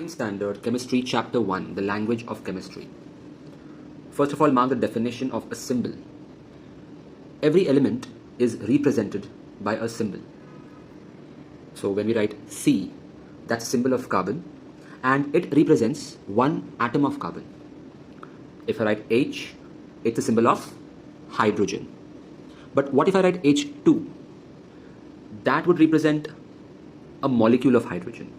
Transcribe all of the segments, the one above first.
9th Standard Chemistry Chapter 1, The Language of Chemistry. First of all, mark the definition of a symbol. Every element is represented by a symbol. So when we write C, that's a symbol of carbon, and it represents one atom of carbon. If I write H, it's a symbol of hydrogen. But what if I write H2? That would represent a molecule of hydrogen.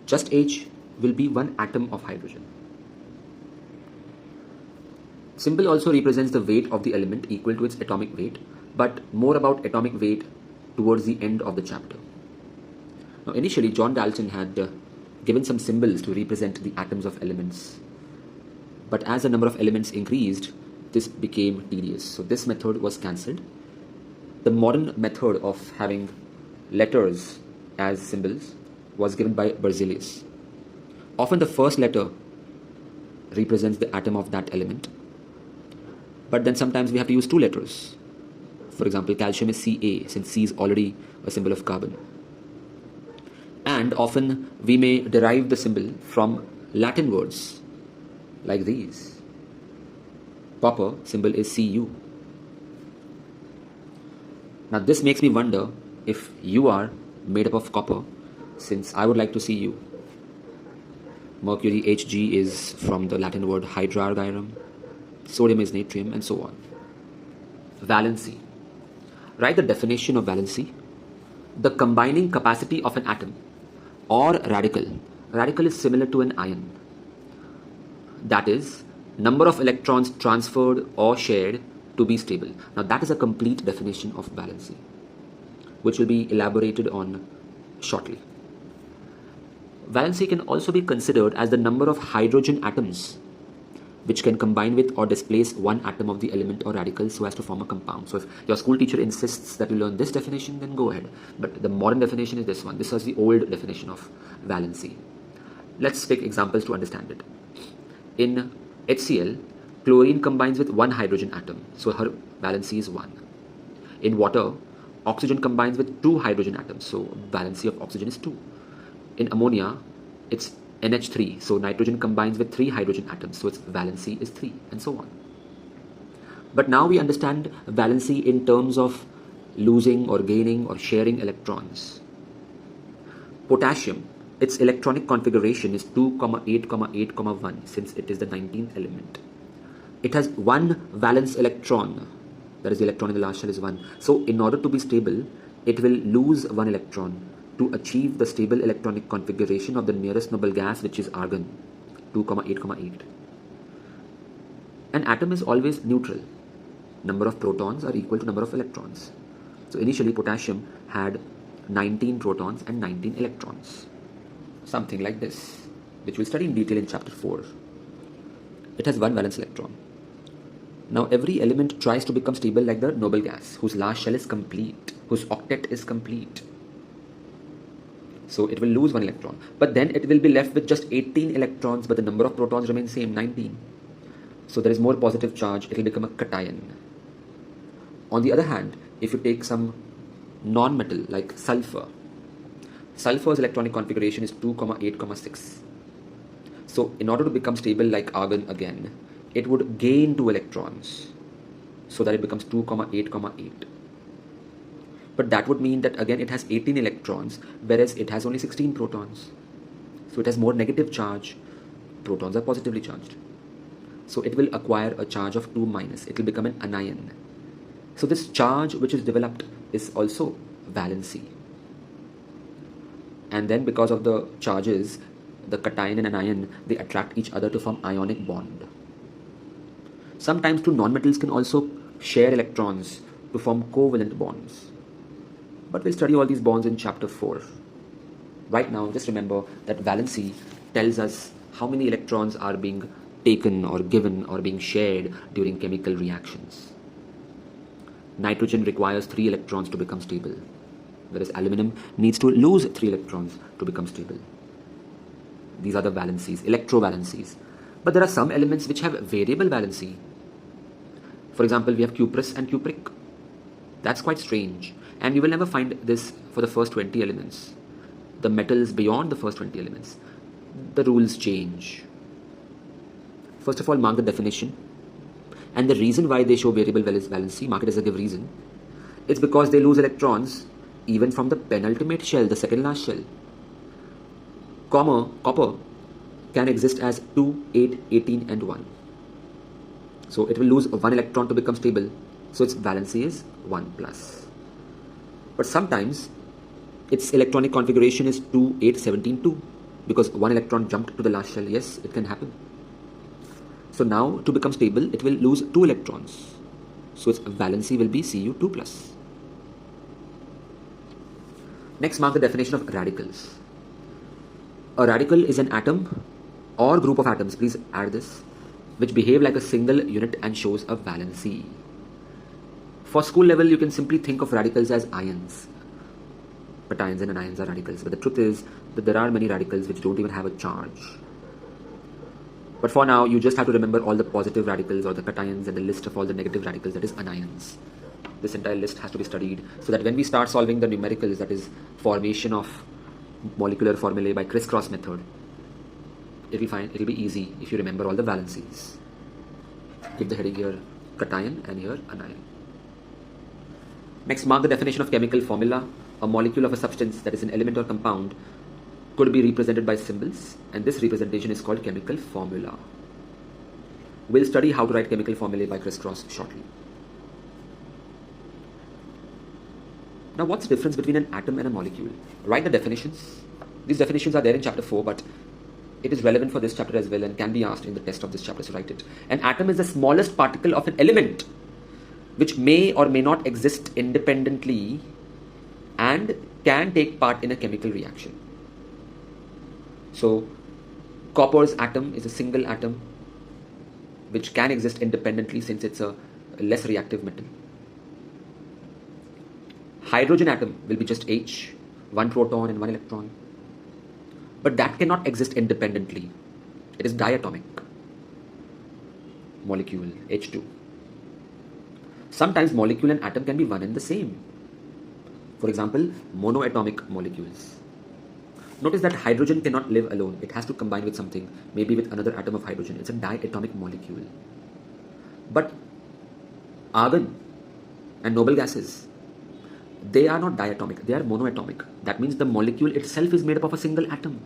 Just H will be one atom of hydrogen. Symbol also represents the weight of the element equal to its atomic weight, but more about atomic weight towards the end of the chapter. Now, initially, John Dalton had given some symbols to represent the atoms of elements. But as the number of elements increased, this became tedious. So this method was cancelled. The modern method of having letters as symbols was given by Berzelius. Often the first letter represents the atom of that element. But then sometimes we have to use two letters. For example, calcium is Ca, since C is already a symbol of carbon. And often we may derive the symbol from Latin words like these. Copper symbol is Cu. Now this makes me wonder if you are made up of copper, since I would like to see you. Mercury Hg is from the Latin word hydrargyrum, sodium is natrium, and so on. Valency. Write the definition of valency. The combining capacity of an atom or radical. Radical is similar to an ion. That is, number of electrons transferred or shared to be stable. Now that is a complete definition of valency, which will be elaborated on shortly. Valency can also be considered as the number of hydrogen atoms which can combine with or displace one atom of the element or radical so as to form a compound. So if your school teacher insists that you learn this definition, then go ahead. But the modern definition is this one. This was the old definition of valency. Let's take examples to understand it. In HCl, chlorine combines with one hydrogen atom, so her valency is 1. In water, oxygen combines with two hydrogen atoms, so valency of oxygen is 2. In ammonia, it's NH3, so nitrogen combines with 3 hydrogen atoms, so its valency is 3, and so on. But now we understand valency in terms of losing or gaining or sharing electrons. Potassium, its electronic configuration is 2,8,8,1, since it is the 19th element. It has one valence electron, that is the electron in the last shell is 1. So in order to be stable, it will lose one electron to achieve the stable electronic configuration of the nearest noble gas, which is argon, 2,8,8. An atom is always neutral. Number of protons are equal to number of electrons. So initially potassium had 19 protons and 19 electrons. Something like this, which we'll study in detail in chapter 4. It has one valence electron. Now every element tries to become stable like the noble gas, whose last shell is complete, whose octet is complete. So it will lose one electron. But then it will be left with just 18 electrons, but the number of protons remains same, 19. So there is more positive charge, it will become a cation. On the other hand, if you take some non-metal like sulfur, sulfur's electronic configuration is 2,8,6. So in order to become stable like argon again, it would gain 2 electrons so that it becomes 2,8,8. But that would mean that again it has 18 electrons, whereas it has only 16 protons. So it has more negative charge. Protons are positively charged. So it will acquire a charge of 2 minus. It will become an anion. So this charge which is developed is also valency. And then because of the charges, the cation and anion, they attract each other to form ionic bond. Sometimes two nonmetals can also share electrons to form covalent bonds. But we'll study all these bonds in chapter 4. Right now, just remember that valency tells us how many electrons are being taken or given or being shared during chemical reactions. Nitrogen requires 3 electrons to become stable, whereas aluminum needs to lose 3 electrons to become stable. These are the valencies, electrovalencies. But there are some elements which have variable valency. For example, we have cuprous and cupric. That's quite strange. And you will never find this for the first 20 elements. The metals beyond the first 20 elements. the rules change. First of all, mark the definition. And the reason why they show variable valency, mark it as a give reason, it's because they lose electrons even from the penultimate shell, the second last shell. Copper can exist as 2, 8, 18 and 1. So it will lose 1 electron to become stable. So its valency is 1 plus. But sometimes its electronic configuration is 2, 8, 17, 2 because 1 electron jumped to the last shell. Yes, it can happen. So now to become stable, it will lose 2 electrons. So its valency will be Cu2 plus. Next, mark the definition of radicals. A radical is an atom or group of atoms, please add this, which behave like a single unit and shows a valency. For school level, you can simply think of radicals as ions. Cations and anions are radicals, but the truth is that there are many radicals which don't even have a charge. But for now, you just have to remember all the positive radicals or the cations and the list of all the negative radicals, that is anions. This entire list has to be studied so that when we start solving the numericals, that is formation of molecular formulae by crisscross method, it will be easy if you remember all the valencies. Give the heading here cation and here anion. Next, mark the definition of chemical formula. A molecule of a substance, that is an element or compound, could be represented by symbols, and this representation is called chemical formula. We'll study how to write chemical formulae by crisscross shortly. Now, what's the difference between an atom and a molecule? Write the definitions. These definitions are there in chapter 4, but it is relevant for this chapter as well and can be asked in the test of this chapter, so write it. An atom is the smallest particle of an element which may or may not exist independently and can take part in a chemical reaction. So, copper's atom is a single atom which can exist independently since it's a less reactive metal. Hydrogen atom will be just H, 1 proton and 1 electron. But that cannot exist independently. It is diatomic molecule, H2. Sometimes molecule and atom can be one and the same. For example, monoatomic molecules. Notice that hydrogen cannot live alone. It has to combine with something, maybe with another atom of hydrogen. It's a diatomic molecule. But argon and noble gases, they are not diatomic, they are monoatomic. That means the molecule itself is made up of a single atom.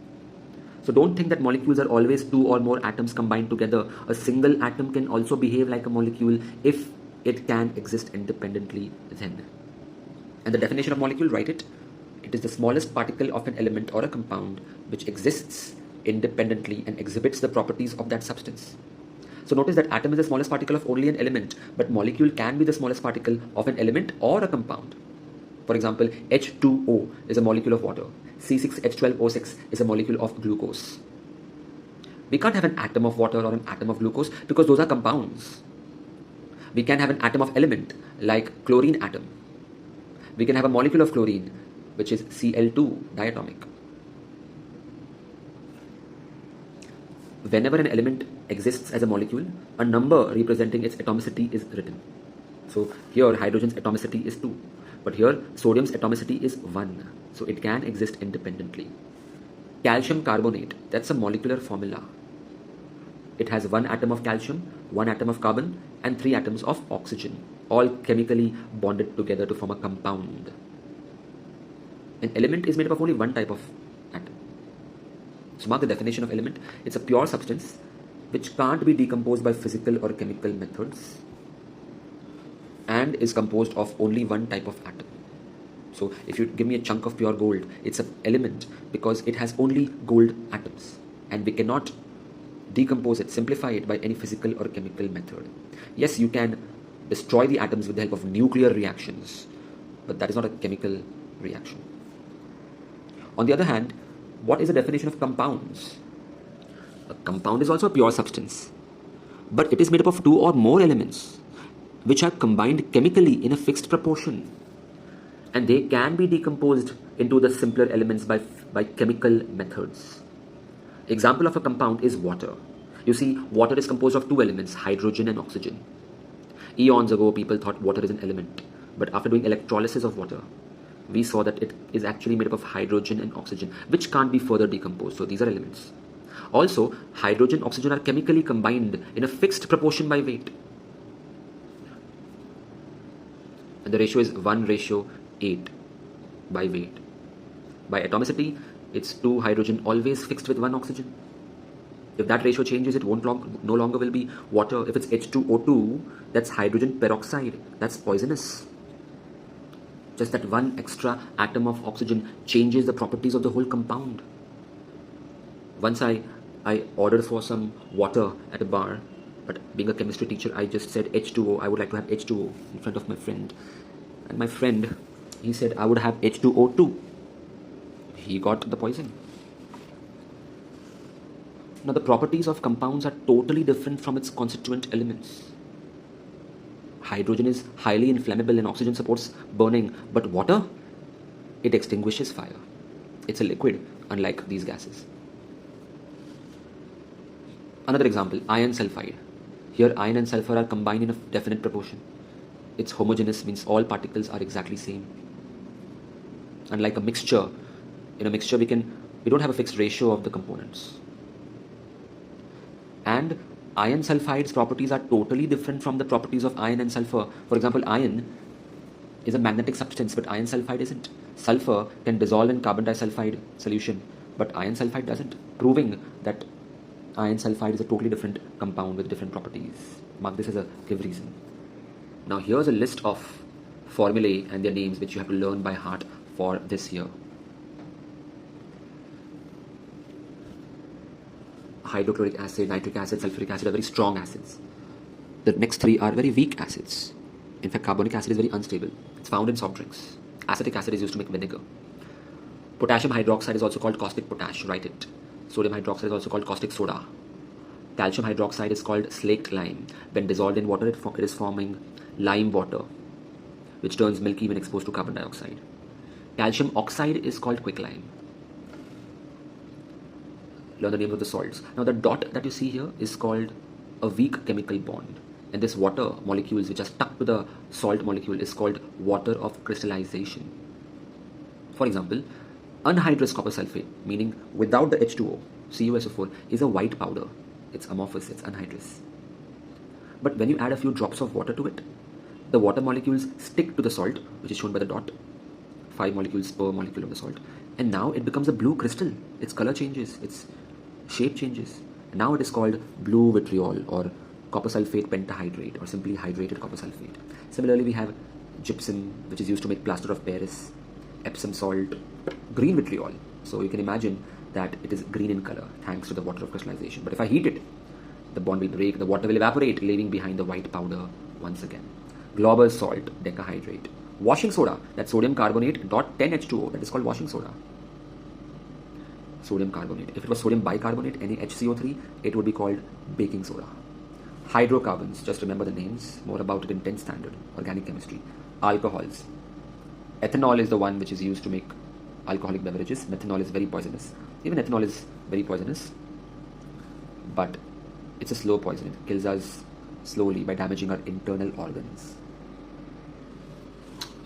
So don't think that molecules are always 2 or more atoms combined together. A single atom can also behave like a molecule if it can exist independently then. And the definition of molecule, write it. It is the smallest particle of an element or a compound which exists independently and exhibits the properties of that substance. So notice that atom is the smallest particle of only an element, but molecule can be the smallest particle of an element or a compound. For example, H2O is a molecule of water. C6H12O6 is a molecule of glucose. We can't have an atom of water or an atom of glucose because those are compounds. We can have an atom of element like chlorine atom. We can have a molecule of chlorine which is Cl2 diatomic. Whenever an element exists as a molecule, a number representing its atomicity is written. So here hydrogen's atomicity is 2, but here sodium's atomicity is 1. So it can exist independently. Calcium carbonate, that's a molecular formula. It has 1 atom of calcium, 1 atom of carbon and 3 atoms of oxygen, all chemically bonded together to form a compound. An element is made up of only 1 type of atom. So mark the definition of element. It's a pure substance which can't be decomposed by physical or chemical methods and is composed of only 1 type of atom. So if you give me a chunk of pure gold, it's an element because it has only gold atoms and we cannot decompose it, simplify it by any physical or chemical method. Yes, you can destroy the atoms with the help of nuclear reactions, but that is not a chemical reaction. On the other hand, what is the definition of compounds? A compound is also a pure substance, but it is made up of 2 or more elements which are combined chemically in a fixed proportion, and they can be decomposed into the simpler elements by chemical methods. Example of a compound is water. You see, water is composed of 2 elements, hydrogen and oxygen. Eons ago, people thought water is an element, but after doing electrolysis of water, we saw that it is actually made up of hydrogen and oxygen, which can't be further decomposed. So these are elements. Also, hydrogen, oxygen are chemically combined in a fixed proportion by weight. And the ratio is 1:8 by weight. By atomicity, it's 2 hydrogen always fixed with 1 oxygen. If that ratio changes, it no longer will be water. If it's H2O2, that's hydrogen peroxide. That's poisonous. Just that one extra atom of oxygen changes the properties of the whole compound. Once I ordered for some water at a bar, but being a chemistry teacher, I just said H2O. I would like to have H2O in front of my friend. And my friend, he said I would have H2O2. He got the poison. Now, the properties of compounds are totally different from its constituent elements. Hydrogen is highly inflammable and oxygen supports burning, but water, it extinguishes fire. It's a liquid, unlike these gases. Another example, iron sulfide. Here, iron and sulfur are combined in a definite proportion. It's homogeneous, means all particles are exactly same. Unlike a mixture, in a mixture we don't have a fixed ratio of the components. And iron sulfide's properties are totally different from the properties of iron and sulfur. For example, iron is a magnetic substance, but iron sulfide isn't. Sulfur can dissolve in carbon disulfide solution, but iron sulfide doesn't, proving that iron sulfide is a totally different compound with different properties. Mark this as a give reason. Now here's a list of formulae and their names which you have to learn by heart for this year. Hydrochloric acid, nitric acid, sulfuric acid are very strong acids. The next three are very weak acids. In fact, carbonic acid is very unstable. It's found in soft drinks. Acetic acid is used to make vinegar. Potassium hydroxide is also called caustic potash, write it. Sodium hydroxide is also called caustic soda. Calcium hydroxide is called slaked lime. When dissolved in water, it is forming lime water, which turns milky when exposed to carbon dioxide. Calcium oxide is called quicklime. Learn the names of the salts. Now the dot that you see here is called a weak chemical bond. And this water molecules which are stuck to the salt molecule is called water of crystallization. For example, anhydrous copper sulfate, meaning without the H2O, CuSO4, is a white powder. It's amorphous, it's anhydrous. But when you add a few drops of water to it, the water molecules stick to the salt, which is shown by the dot, 5 molecules per molecule of the salt. And now it becomes a blue crystal. Its color changes, its shape changes. And now it is called blue vitriol or copper sulfate pentahydrate or simply hydrated copper sulfate. Similarly, we have gypsum, which is used to make plaster of Paris, Epsom salt, green vitriol. So you can imagine that it is green in color thanks to the water of crystallization. But if I heat it, the bond will break, the water will evaporate, leaving behind the white powder once again. Glauber salt, decahydrate. Washing soda, that's sodium carbonate dot 10H2O, that is called washing soda. Sodium carbonate. If it was sodium bicarbonate, NaHCO3, it would be called baking soda. Hydrocarbons, just remember the names, more about it in 10th standard, organic chemistry. Alcohols. Ethanol is the one which is used to make alcoholic beverages. Methanol is very poisonous. Even ethanol is very poisonous, but it's a slow poison. It kills us slowly by damaging our internal organs.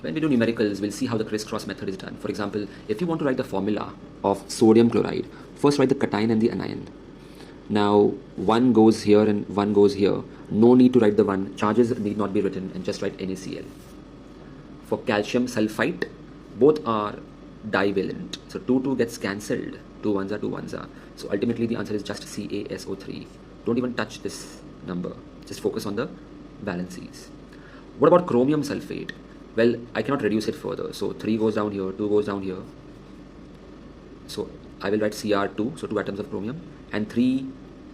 When we do numericals, we'll see how the crisscross method is done. For example, if you want to write the formula of sodium chloride, first write the cation and the anion. Now, one goes here and one goes here. No need to write the one. Charges need not be written and just write NaCl. For calcium sulfite, both are divalent. So 2 gets cancelled. 2 ones are. So ultimately the answer is just CaSO3. Don't even touch this number. Just focus on the valencies. What about chromium sulfate? Well, I cannot reduce it further. So 3 goes down here, 2 goes down here. So I will write Cr2, so 2 atoms of chromium, and 3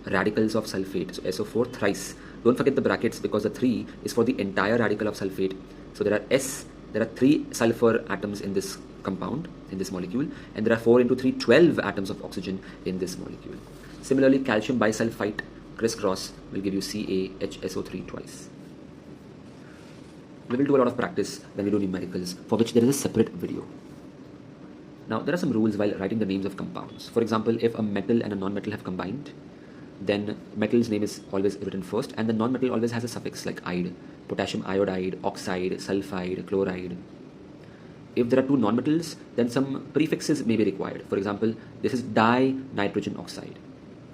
radicals of sulfate. So SO4 thrice. Don't forget the brackets because the 3 is for the entire radical of sulfate. So there are 3 sulfur atoms in this compound, in this molecule, and there are 4 into 3, 12 atoms of oxygen in this molecule. Similarly, calcium bisulfite crisscross will give you CaHSO3 twice. We will do a lot of practice when we do numericals, for which there is a separate video. Now, there are some rules while writing the names of compounds. For example, if a metal and a non-metal have combined, then metal's name is always written first, and the non-metal always has a suffix like "ide," potassium iodide, oxide, sulfide, chloride. If there are 2 non-metals, then some prefixes may be required. For example, this is dinitrogen oxide.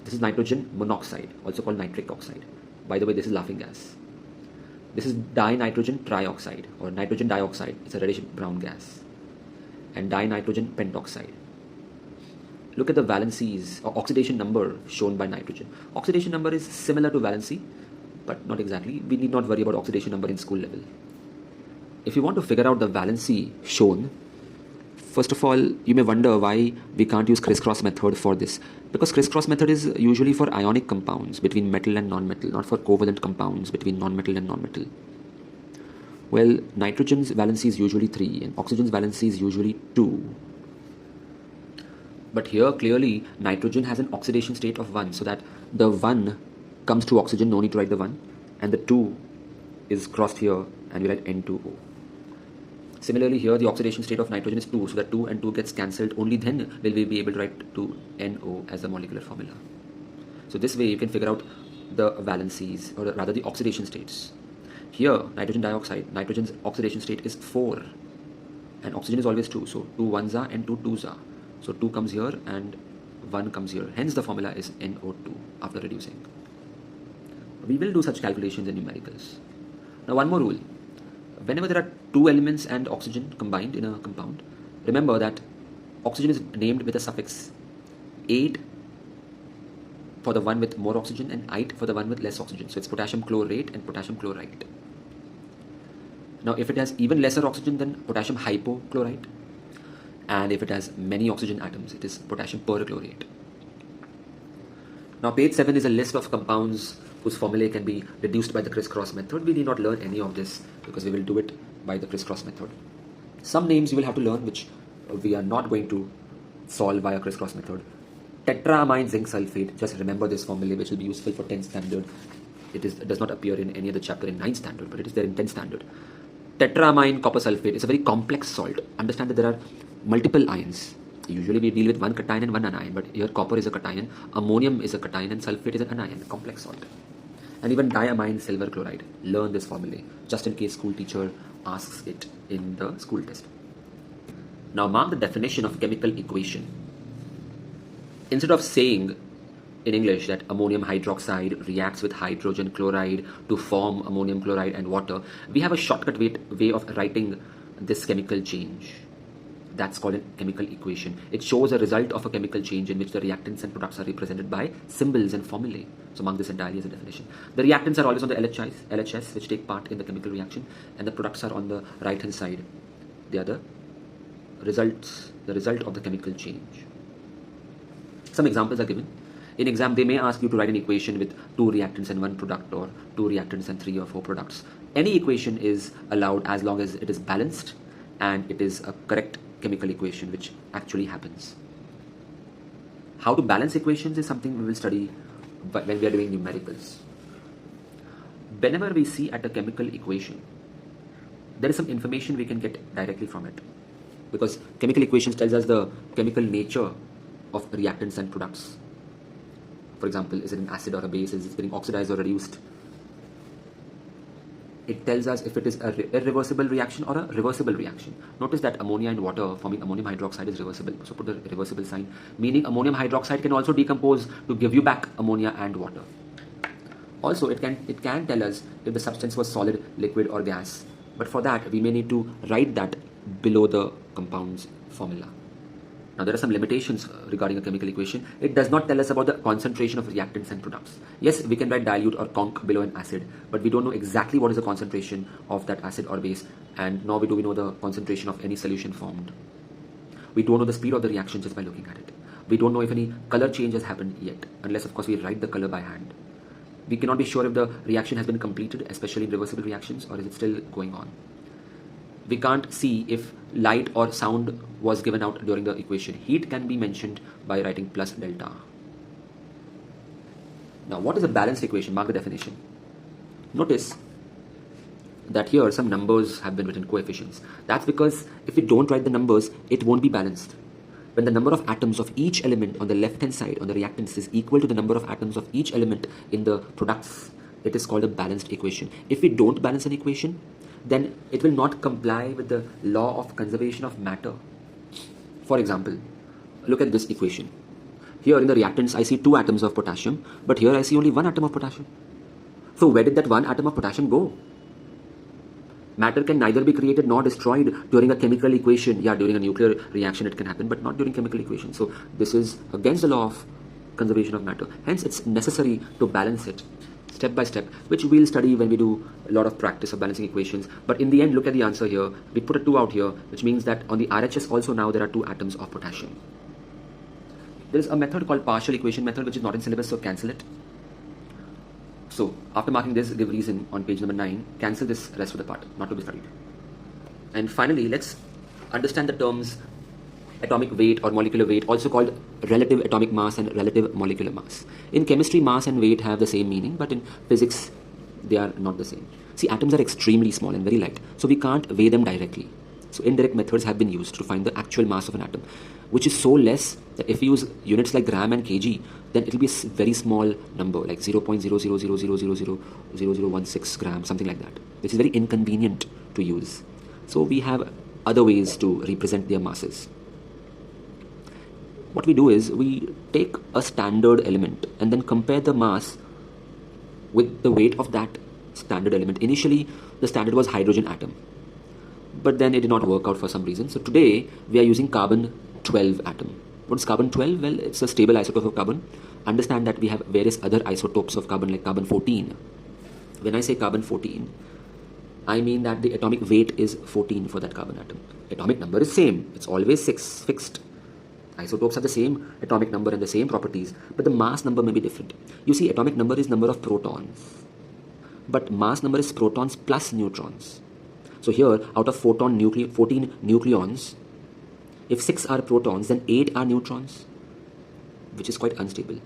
This is nitrogen monoxide, also called nitric oxide. By the way, this is laughing gas. This is dinitrogen trioxide or nitrogen dioxide. It's a reddish brown gas. And dinitrogen pentoxide. Look at the valencies or oxidation number shown by nitrogen. Oxidation number is similar to valency, but not exactly. We need not worry about oxidation number in school level. If you want to figure out the valency shown, first of all, you may wonder why we can't use crisscross method for this. Because crisscross method is usually for ionic compounds between metal and non-metal, not for covalent compounds between non-metal and non-metal. Well, nitrogen's valency is usually 3 and oxygen's valency is usually 2. But here clearly nitrogen has an oxidation state of 1, so that the 1 comes to oxygen, no need to write the 1, and the 2 is crossed here and we write N2O. Similarly here the oxidation state of nitrogen is 2, so that 2 and 2 gets cancelled. Only then will we be able to write 2NO as the molecular formula. So this way you can figure out the valencies, or rather the oxidation states. Here nitrogen dioxide, nitrogen's oxidation state is 4 and oxygen is always 2, so 2 1s are and 2 2s are. So 2 comes here and 1 comes here. Hence the formula is NO2 after reducing. We will do such calculations in numericals. Now one more rule. Whenever there are 2 elements and oxygen combined in a compound, remember that oxygen is named with a suffix 8 for the one with more oxygen and 8 for the one with less oxygen. So it's potassium chlorate and potassium chloride. Now if it has even lesser oxygen, then potassium hypochlorite. And if it has many oxygen atoms, it is potassium perchlorate. Now page 7 is a list of compounds whose formulae can be reduced by the crisscross method. We need not learn any of this because we will do it by the crisscross method. Some names you will have to learn which we are not going to solve via crisscross method. Tetraamine zinc sulfate, just remember this formulae which will be useful for 10th standard. It does not appear in any other chapter in 9th standard, but it is there in 10th standard. Tetraamine copper sulfate is a very complex salt. Understand that there are multiple ions. Usually we deal with one cation and one anion, but here copper is a cation, ammonium is a cation and sulfate is an anion, complex salt. And even diamine silver chloride. Learn this formulae just in case school teacher asks it in the school test. Now mark the definition of chemical equation. Instead of saying in English that ammonium hydroxide reacts with hydrogen chloride to form ammonium chloride and water, we have a shortcut way of writing this chemical change. That's called a chemical equation. It shows a result of a chemical change in which the reactants and products are represented by symbols and formulae. So mark this entirely as a definition. The reactants are always on the LHS which take part in the chemical reaction, and the products are on the right hand side. They are the result of the chemical change. Some examples are given. In exam they may ask you to write an equation with 2 reactants and 1 product, or 2 reactants and 3 or 4 products. Any equation is allowed as long as it is balanced and it is a correct chemical equation which actually happens. How to balance equations is something we will study when we are doing numericals. Whenever we see at a chemical equation, there is some information we can get directly from it, because chemical equations tells us the chemical nature of reactants and products. For example, is it an acid or a base? Is it getting oxidized or reduced? It tells us if it is an irreversible reaction or a reversible reaction. Notice that ammonia and water forming ammonium hydroxide is reversible. So put the reversible sign, meaning ammonium hydroxide can also decompose to give you back ammonia and water. Also, it can tell us if the substance was solid, liquid or gas. But for that, we may need to write that below the compound's formula. Now there are some limitations regarding a chemical equation. It does not tell us about the concentration of reactants and products. Yes, we can write dilute or conc below an acid, but we don't know exactly what is the concentration of that acid or base, and nor do we know the concentration of any solution formed. We don't know the speed of the reaction just by looking at it. We don't know if any color change has happened yet, unless of course we write the color by hand. We cannot be sure if the reaction has been completed, especially in reversible reactions, or is it still going on. We can't see if light or sound was given out during the equation. Heat can be mentioned by writing plus delta. Now what is a balanced equation? Mark the definition. Notice that here some numbers have been written, coefficients. That's because if we don't write the numbers, it won't be balanced. When the number of atoms of each element on the left hand side on the reactants is equal to the number of atoms of each element in the products, it is called a balanced equation. If we don't balance an equation, then it will not comply with the law of conservation of matter. For example, look at this equation. Here in the reactants, I see 2 atoms of potassium, but here I see only 1 atom of potassium. So where did that 1 atom of potassium go? Matter can neither be created nor destroyed during a chemical equation. Yeah, during a nuclear reaction it can happen, but not during chemical equation. So this is against the law of conservation of matter. Hence, it's necessary to balance it step by step, which we'll study when we do a lot of practice of balancing equations. But in the end, look at the answer here. We put a 2 out here, which means that on the RHS also now there are 2 atoms of potassium. There is a method called partial equation method, which is not in syllabus, so cancel it. So after marking this, give reason on page number 9, cancel this rest of the part, not to be studied. And finally, let's understand the terms atomic weight or molecular weight, also called relative atomic mass and relative molecular mass. In chemistry, mass and weight have the same meaning, but in physics, they are not the same. See, atoms are extremely small and very light, so we can't weigh them directly. So indirect methods have been used to find the actual mass of an atom, which is so less that if we use units like gram and kg, then it will be a very small number, like 0.00000000016 grams, something like that, which is very inconvenient to use. So we have other ways to represent their masses. What we do is we take a standard element and then compare the mass with the weight of that standard element. Initially, the standard was hydrogen atom, but then it did not work out for some reason. So today, we are using carbon-12 atom. What is carbon-12? Well, it's a stable isotope of carbon. Understand that we have various other isotopes of carbon, like carbon-14. When I say carbon-14, I mean that the atomic weight is 14 for that carbon atom. Atomic number is same. It's always 6, fixed. Isotopes have the same atomic number and the same properties, but the mass number may be different. You see, atomic number is number of protons, but mass number is protons plus neutrons. So here, out of 14 nucleons, if 6 are protons, then 8 are neutrons, which is quite unstable,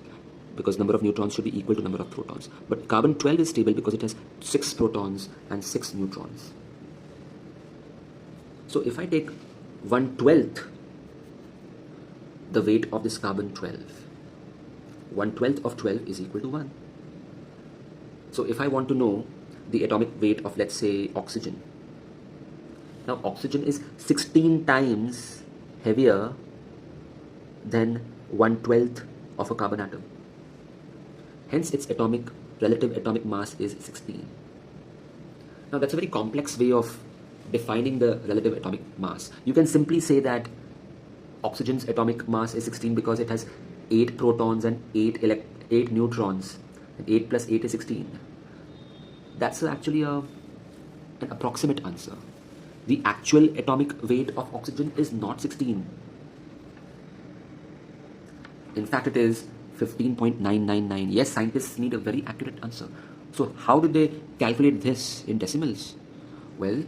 because number of neutrons should be equal to number of protons. But carbon-12 is stable because it has 6 protons and 6 neutrons. So if I take 1/12 the weight of this carbon-12, 1/12 of 12 is equal to 1. So if I want to know the atomic weight of, let's say, oxygen, now oxygen is 16 times heavier than 1/12 of a carbon atom. Hence its relative atomic mass is 16. Now that's a very complex way of defining the relative atomic mass. You can simply say that oxygen's atomic mass is 16 because it has 8 protons and 8 neutrons, and 8 plus 8 is 16. That's actually an approximate answer. The actual atomic weight of oxygen is not 16. In fact, it is 15.999. Yes, scientists need a very accurate answer. So how did they calculate this in decimals? Well,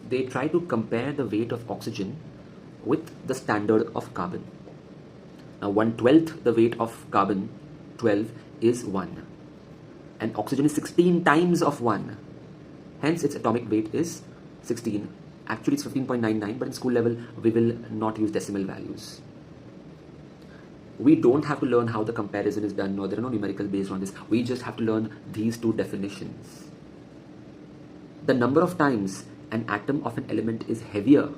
they try to compare the weight of oxygen with the standard of carbon. Now 1/12 the weight of carbon-12 is 1, and oxygen is 16 times of 1. Hence its atomic weight is 16. Actually it's 15.99, but in school level we will not use decimal values. We don't have to learn how the comparison is done, no, there are no numericals based on this. We just have to learn these 2 definitions. The number of times an atom of an element is heavier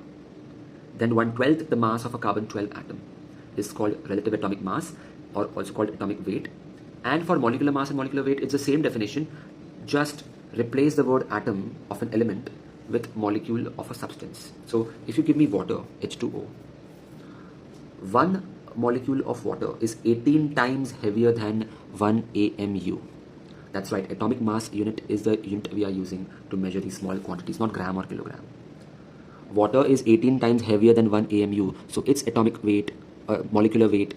than 1/12 the mass of a carbon-12 atom is called relative atomic mass, or also called atomic weight. And for molecular mass and molecular weight, it's the same definition. Just replace the word atom of an element with molecule of a substance. So if you give me water, H2O, 1 molecule of water is 18 times heavier than 1 AMU. That's right, atomic mass unit is the unit we are using to measure these small quantities, not gram or kilogram. Water is 18 times heavier than 1 AMU, so its atomic weight, molecular weight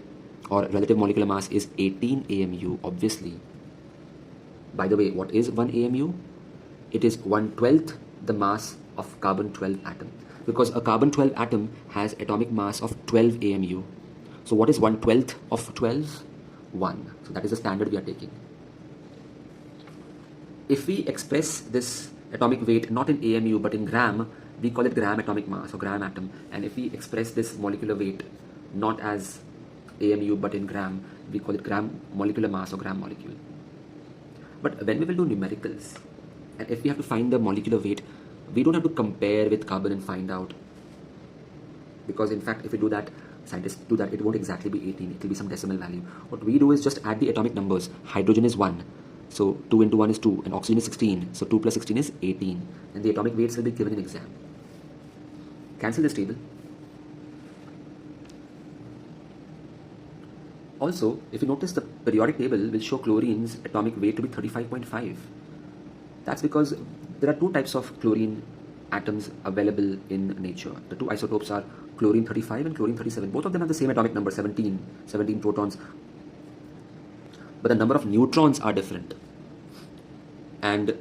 or relative molecular mass is 18 AMU, obviously. By the way, what is 1 AMU? It is 1/12 the mass of carbon-12 atom, because a carbon-12 atom has atomic mass of 12 AMU. So what is 1/12 of 12? 1. So that is the standard we are taking. If we express this atomic weight not in AMU but in gram, we call it gram atomic mass or gram atom. And if we express this molecular weight not as AMU but in gram, we call it gram molecular mass or gram molecule. But when we will do numericals, and if we have to find the molecular weight, we don't have to compare with carbon and find out, because in fact if we do that, scientists do that, it won't exactly be 18, it will be some decimal value. What we do is just add the atomic numbers. Hydrogen is 1, so 2 into 1 is 2, and oxygen is 16, so 2 plus 16 is 18, and the atomic weights will be given in exam. Cancel this table. Also, if you notice, the periodic table will show chlorine's atomic weight to be 35.5. That's because there are two types of chlorine atoms available in nature. The two isotopes are chlorine 35 and chlorine 37. Both of them have the same atomic number, 17 protons. But the number of neutrons are different. And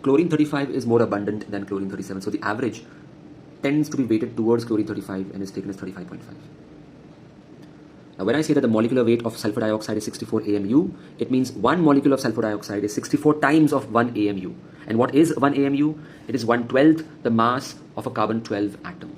chlorine 35 is more abundant than chlorine 37. So the average tends to be weighted towards chlorine 35 and is taken as 35.5. Now, when I say that the molecular weight of sulfur dioxide is 64 AMU, it means one molecule of sulfur dioxide is 64 times of 1 AMU. And what is 1 AMU? It is 1/12 the mass of a carbon-12 atom.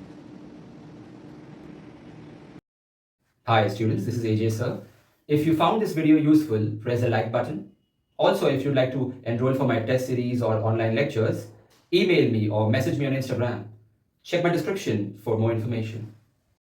Hi students, this is AJ sir. If you found this video useful, press the like button. Also, if you'd like to enroll for my test series or online lectures, email me or message me on Instagram. Check my description for more information.